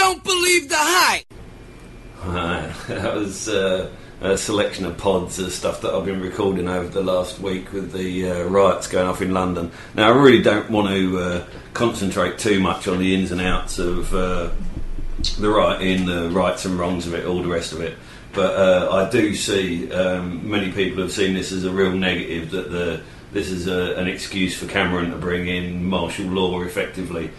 don't believe the hype. That was a selection of pods of stuff that I've been recording over the last week with the riots going off in London. Now, I really don't want to concentrate too much on the ins and outs of the rioting, the rights and wrongs of it, all the rest of it. But I do see many people have seen this as a real negative, that this is an excuse for Cameron to bring in martial law effectively.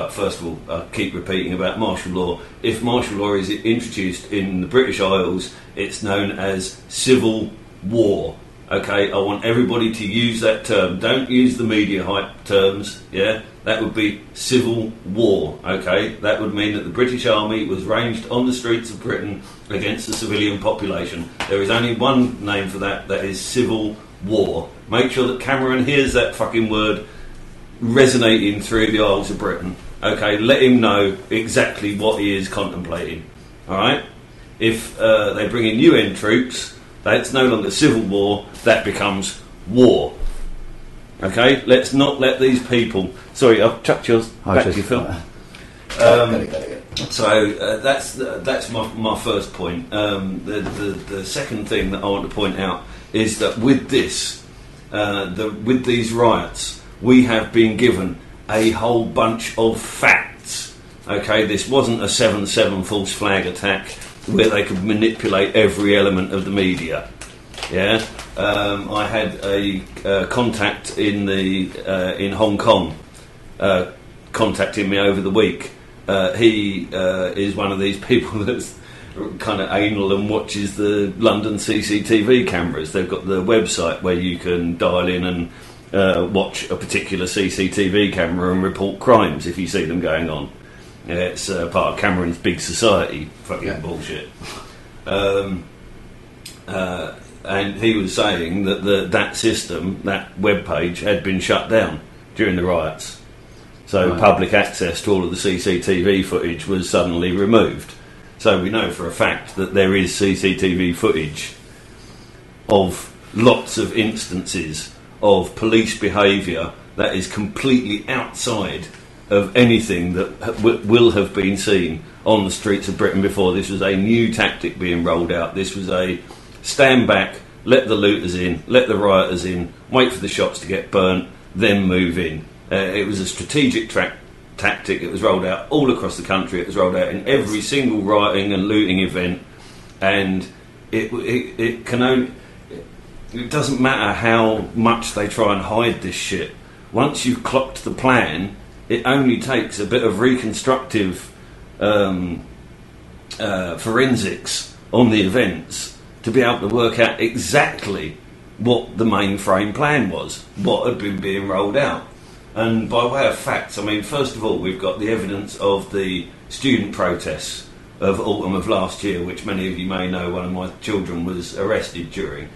First of all, I keep repeating about martial law. If martial law is introduced in the British Isles, it's known as civil war. Okay, I want everybody to use that term. Don't use the media hype terms, yeah? That would be civil war, okay? That would mean that the British Army was ranged on the streets of Britain against the civilian population. There is only one name for that, that is civil war. Make sure that Cameron hears that fucking word resonating through the Isles of Britain. Okay, let him know exactly what he is contemplating. Alright? If they bring in UN troops, that's no longer civil war, that becomes war. Okay, let's not let these people... Sorry, I've chucked yours back to you, Phil. So that's my first point. The second thing that I want to point out is that with this, with these riots, we have been given a whole bunch of facts. Okay, this wasn't a 7/7 false flag attack where they could manipulate every element of the media. Yeah, I had a contact in Hong Kong contacting me over the week. He is one of these people that's kind of anal and watches the London CCTV cameras. They've got the website where you can dial in and watch a particular CCTV camera and report crimes if you see them going on. It's part of Cameron's big society. Fucking bullshit. And he was saying that that system, that web page, had been shut down during the riots. So public access to all of the CCTV footage was suddenly removed. So we know for a fact that there is CCTV footage of lots of instances of police behaviour that is completely outside of anything that will have been seen on the streets of Britain before. This was a new tactic being rolled out. This was a stand back, let the looters in, let the rioters in, wait for the shops to get burnt, then move in. It was a strategic tactic. It was rolled out all across the country. It was rolled out in every single rioting and looting event, and it can only... It doesn't matter how much they try and hide this shit. Once you've clocked the plan, it only takes a bit of reconstructive forensics on the events to be able to work out exactly what the mainframe plan was, what had been being rolled out. And by way of facts, I mean, first of all, we've got the evidence of the student protests of autumn of last year, which many of you may know one of my children was arrested during.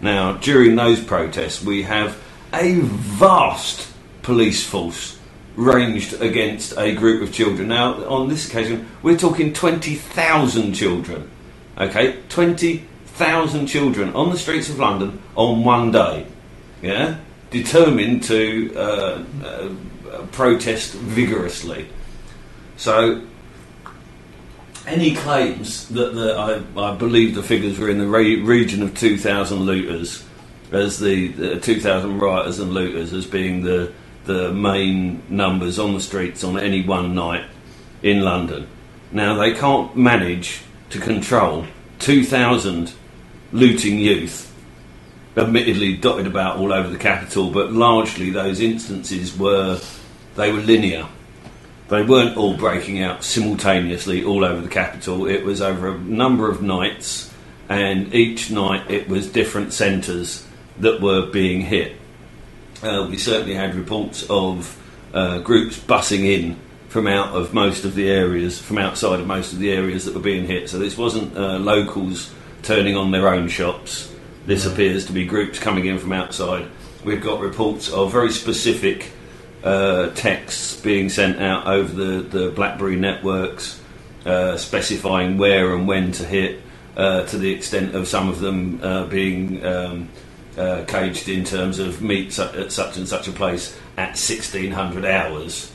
Now, during those protests, we have a vast police force ranged against a group of children. Now, on this occasion, we're talking 20,000 children. Okay, 20,000 children on the streets of London on one day. Yeah? Determined to protest vigorously. So, any claims that I believe the figures were in the region of 2,000 looters, as the 2,000 rioters and looters as being the main numbers on the streets on any one night in London. Now, they can't manage to control 2,000 looting youth, admittedly dotted about all over the capital, but largely those instances were linear. They weren't all breaking out simultaneously all over the capital. It was over a number of nights, and each night it was different centres that were being hit. We certainly had reports of groups bussing in from outside of most of the areas that were being hit. So this wasn't locals turning on their own shops. This appears to be groups coming in from outside. We've got reports of very specific texts being sent out over the BlackBerry networks specifying where and when to hit, to the extent of some of them being caged in terms of meet at such and such a place at 1600 hours.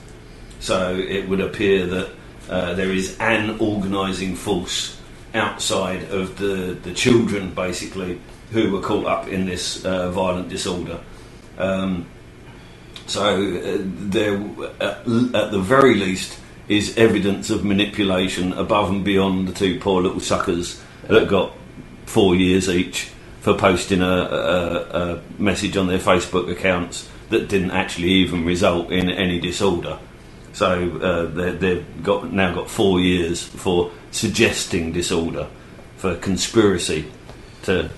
So it would appear that there is an organising force outside of the children, basically, who were caught up in this violent disorder. There, at the very least, is evidence of manipulation above and beyond the two poor little suckers that got 4 years each for posting a message on their Facebook accounts that didn't actually even result in any disorder. So they've now got 4 years for suggesting disorder, for conspiracy to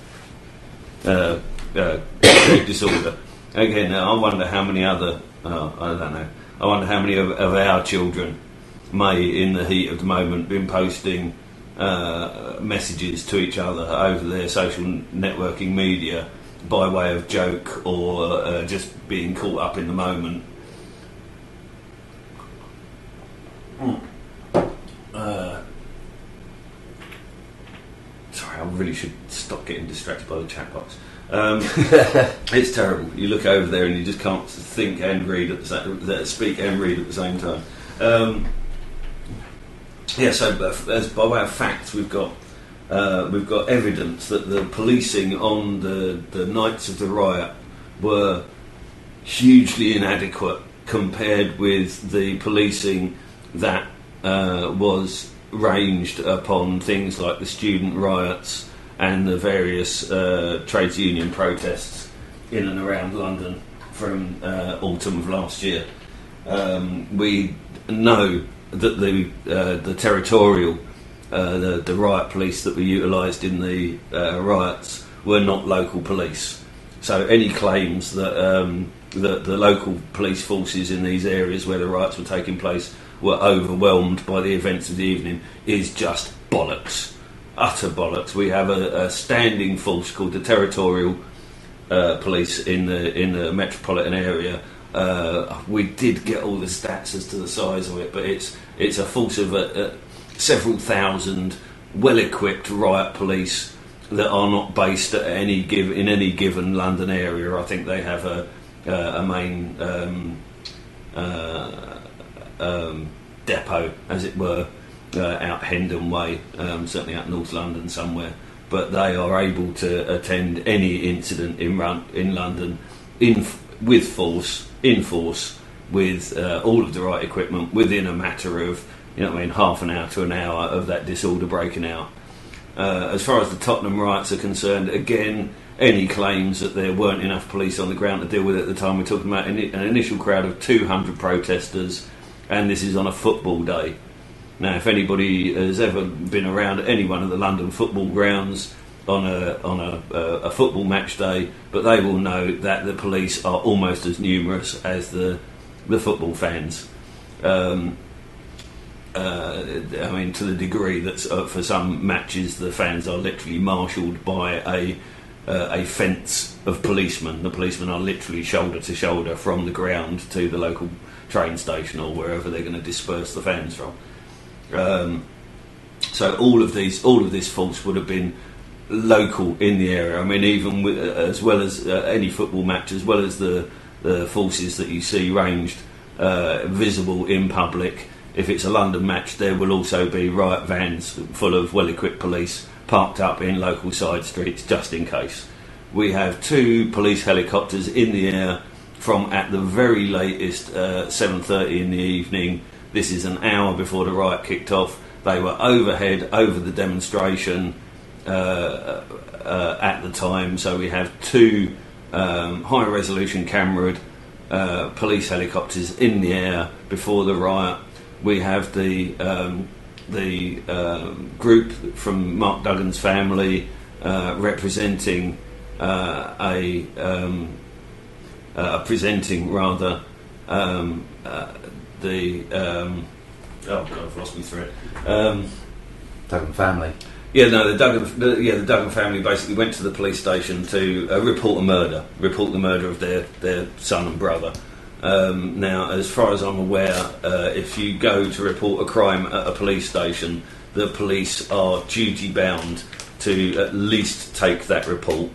create disorder. Again, I wonder how many other, I don't know, I wonder how many of our children may, in the heat of the moment, been posting messages to each other over their social networking media by way of joke or just being caught up in the moment. Sorry, I really should stop getting distracted by the chat box. It's terrible. You look over there and you just can't think and read at speak and read at the same time. So as by way of facts, we've got evidence that the policing on the nights of the riot were hugely inadequate compared with the policing that was ranged upon things like the student riots and the various trades union protests in and around London from autumn of last year. We know that the territorial, the riot police that were utilised in the riots were not local police. So any claims that the local police forces in these areas where the riots were taking place were overwhelmed by the events of the evening is just bollocks. Utter bollocks. We have a standing force called the Territorial Police in the metropolitan area. We did get all the stats as to the size of it, but it's a force of several thousand well-equipped riot police that are not based at any given London area. I think they have a main depot, as it were, out Hendon Way, certainly out North London somewhere. But they are able to attend any incident in London in force, with all of the right equipment within a matter of, half an hour to an hour of that disorder breaking out. As far as the Tottenham riots are concerned, again, any claims that there weren't enough police on the ground to deal with it at the time, we're talking about an initial crowd of 200 protesters, and this is on a football day. Now, if anybody has ever been around any one of the London football grounds on a football match day, but they will know that the police are almost as numerous as the football fans. To the degree that for some matches the fans are literally marshalled by a fence of policemen. The policemen are literally shoulder to shoulder from the ground to the local train station or wherever they're going to disperse the fans from. So all of this force would have been local in the area. I mean, even as well as any football match, as well as the forces that you see ranged visible in public. If it's a London match, there will also be riot vans full of well-equipped police parked up in local side streets just in case. We have 2 police helicopters in the air from, at the very latest, 7:30 in the evening. This is an hour before the riot kicked off. They were overhead over the demonstration at the time. So we have 2 high-resolution cameraed police helicopters in the air before the riot. We have the group from Mark Duggan's family presenting I've lost my thread. Duggan family. The Duggan family basically went to the police station to report the murder of their son and brother. Now, as far as I'm aware, if you go to report a crime at a police station, the police are duty bound to at least take that report